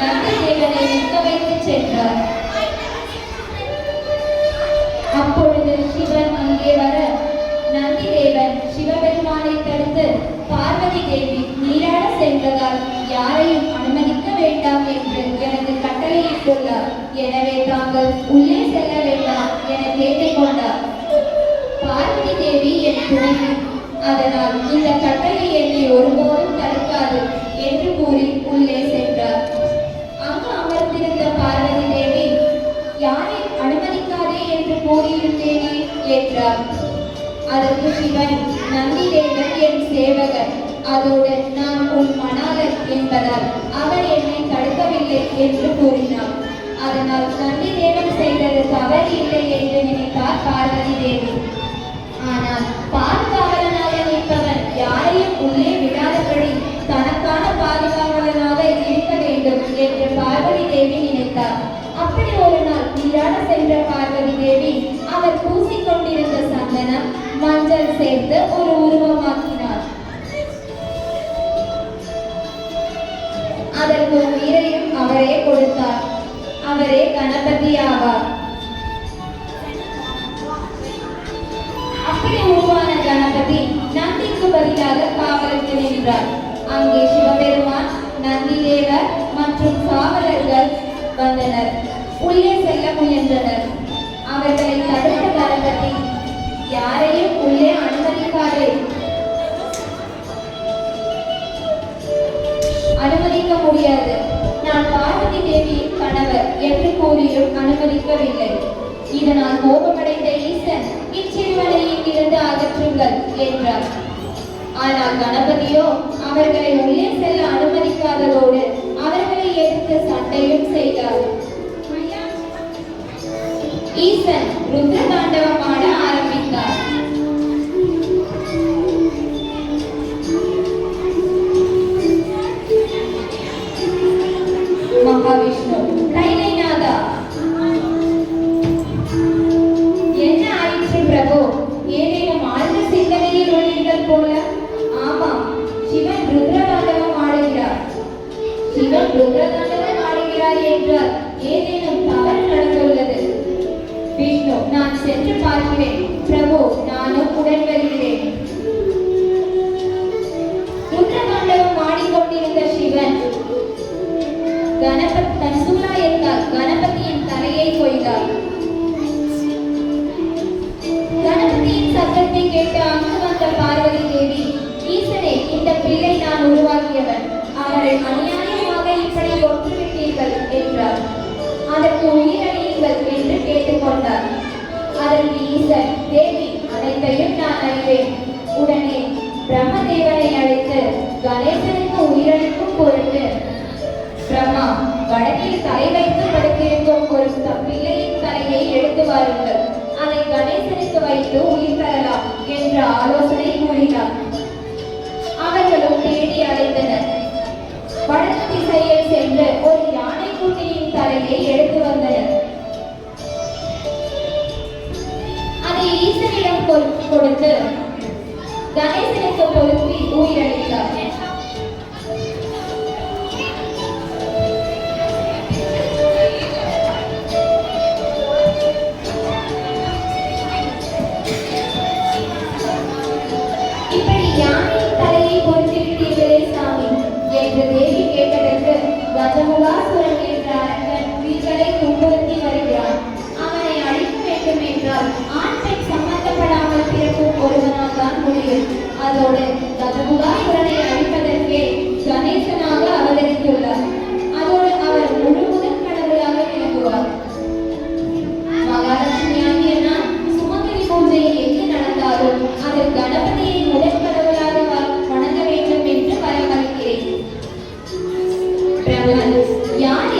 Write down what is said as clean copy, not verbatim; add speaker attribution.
Speaker 1: நந்தி தேவனை நிற்க வைத்து சென்றார். அப்பொழுது சிவன் அங்கே வர நந்தி தேவன் சிவபெருமானை தடுத்து, பார்வதி தேவி நீராட சென்றதால் யாரையும் அனுமதிக்க வேண்டாம் என்று எனக்கு கட்டளையிட்டுள்ளார். எனவே தாங்கள் உள்ளே செல்ல வேண்டாம் என கேட்டுக்கொண்டார். பார்வதி தேவி என் துணைவி, அதனால் இந்த கட்டளை என்னை ஒருபோதும் தடுக்காது என்று கூறி உள்ளே சென்றார். அங்கு அமர்ந்திருந்த பார்வதி தேவி, யாரையும் அனுமதிக்காதே என்று கூறியிருந்தேனே என்றார். அதற்கு சிவன், நந்தி தேவன் என் சேவகர், அதோடு நான் உன் மணாளர் என்பதால் அவர் என்னை தடுக்கவில்லை என்று கூறினார். அதனால் நந்தி தேவன் செய்தது தவறு இல்லை என்று நினைத்தார் பார்வதி தேவி. ஆனால் பாதுகாவலனாக நிற்பவன் யாரையும் உள்ளே விடாதபடி தனக்கான பாதுகாவலனாக இருக்க வேண்டும் என்று பார்வதி தேவி நினைத்தார். அப்படி ஒரு நாள் நீராட சென்ற பார்வதி தேவி அவர் பூசிக்கொண்டிருந்த சந்தனம், மஞ்சள் சேர்த்து ஒரு உருவமாக்கினார். அதற்கு உயிரையும் அவரே கொடுத்தார். அவரே கணபதி ஆவார். அப்படி உருவான கணபதி நந்திக்கு பதிலாக காவலுக்கு நின்றார். அங்கே சிவபெருமான், நந்தி தேவர் மற்றும் காவலர்கள் வந்தனர். உள்ளே செல்ல முயன்றனர். அவர்களை தடுத்த கணபதி, யாரையும் உள்ளே அனுமதிக்காதே, அனுமதிக்க முடியாது, நான் பார்வதி தேவியின் கணவர் என்று கூறியும் அனுமதிக்கவில்லை. இதனால் கோபமடைந்த ஈசன், இச்சிறுவனை இங்கிருந்து அகற்றுங்கள் என்றார். ஆனால் கணபதியோ அவர்களை உள்ளே செல்ல அனுமதிக்காததோடு அவர்களை எதிர்த்து சண்டையும் செய்தார். ஈசன் ருத்ர தாண்டவம் ஆட ஆரம்பித்தார். மகாவிஷ்ணு, கைலைநாதா, என்ன ஆயிற்று பிரபு? ஏதேனும் ஆழ்ந்த சிந்தனையில் உள்ளீர்கள் போல. ஆமாம், சிவன் ருத்ரதாண்டவம் ஆடுகிறார். சிவன் ருத்ரதாண்டவம் ஆடுகிறார் என்றால் ஏதேனும் தவறு நடந்துள்ளது. விஷ்ணு, நான் சென்று பார்க்கிறேன். பிரபு, நானும் உடன் வருகிறேன். ருத்ரதாண்டவம் ஆடிக்கொண்டிருந்த சிவன் தன் சூலாயத்தால் கணபதியின் தலையை கொய்தார். கணபதியின் சத்தத்தை கேட்டு அங்கு வந்த பார்வதி தேவி, ஈசனே, இந்த பிள்ளை நான் உருவாக்கியவன், அவரை அநியாயமாக இப்படி கொன்றுவிட்டீர்கள் என்றார். அதற்கு உயிரழியுங்கள் என்று கேட்டுக்கொண்டார். அதற்கு ஈசன், தேவி, அனைத்தையும் நான் அறிவேன். உடனே பிரம்மதேவனை அழைத்து கணேசனுக்கு உயிரளிக்கும் பொருட்டு, பிரம்மா, வடக்கில் தலை வைத்து படுத்திருக்கும் ஒரு பிள்ளையின் தலையை எடுத்து வாருங்கள், அதை கணேசனுக்கு வைத்து உயிர் தரலாம் என்ற ஆலோசனை கூறினார். அவர்களும் தேடி அழைத்தனர். வடக்கு திசையில் சென்று ஒரு யானை குட்டியின் தலையை எடுத்து வந்தனர். அதை ஈசனிடம் கொடுத்து கணேசனுக்கு பொருத்தி உயிரளித்தார். கஜமுகாசுரன் என்ற அரக்கன் வீடுகளை துன்புறுத்தி வருகிறான். அவனை அழிக்க வேண்டும் என்றால் ஆண் பெண் சம்பந்தப்படாமல் பிறக்கும் ஒருவனால் தான் முடியும். அதோடு கஜமுகாசுரனை அழிப்பதற்கே கணேசனாக அவதரித்துள்ளார். அதோடு அவர் முழு முதல் கடவுளாக விளங்குவார். மகாலட்சுமியாகிய நான் சுமங்கலி பூஜை எங்கு நடந்தாலும் அதில் கணபதியை முதல் கடவுளாக வணங்க வேண்டும் என்று வரமளிக்கிறேன். பிரம்மன், யார்